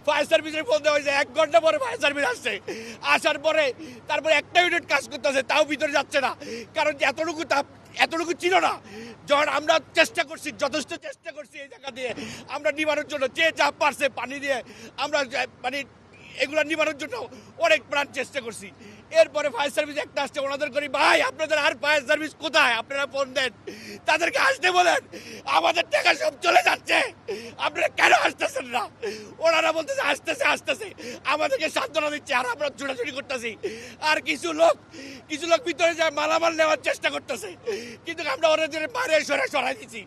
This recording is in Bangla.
ফায়ার সার্ভিসের ফোন দেওয়া হয়েছে, 1 ঘন্টা পরে ফায়ার সার্ভিস আসছে। আসার পরে তারপরে একটা ইউনিট কাজ করতেছে, তাও ভিতরে যাচ্ছে না, কারণ এতটুকু তাপ এতটুকু ছিল না। যখন আমরা চেষ্টা করছি, যথেষ্ট চেষ্টা করছি এই জায়গা দিয়ে আমরা নিবানোর জন্য, যে যা পারছে পানি দিয়ে আমরা মানে এগুলো নিবানোর জন্য অনেক প্রাণ চেষ্টা করছি। এরপরে ফায়ার সার্ভিস একটা আসছে, ওনাদের করি ভাই আপনাদের আর ফায়ার সার্ভিস কোথায়, আপনারা ফোন দেন, তাদেরকে আসতে বলেন, আমাদের টাকা সব চলে যাচ্ছে, আপনারা কেন আসতেছেন না? ওনারা বলতেছে আসতেছে আসতেছে, আমাদেরকে সান্ত্বনা দিচ্ছে, আর আমরা ছোটাছুটি করতেছি। আর কিছু লোক ভিতরে যায় মালামাল নেওয়ার চেষ্টা করতেছে, কিন্তু আমরা ওনাদের বাইরে সরাই দিচ্ছি।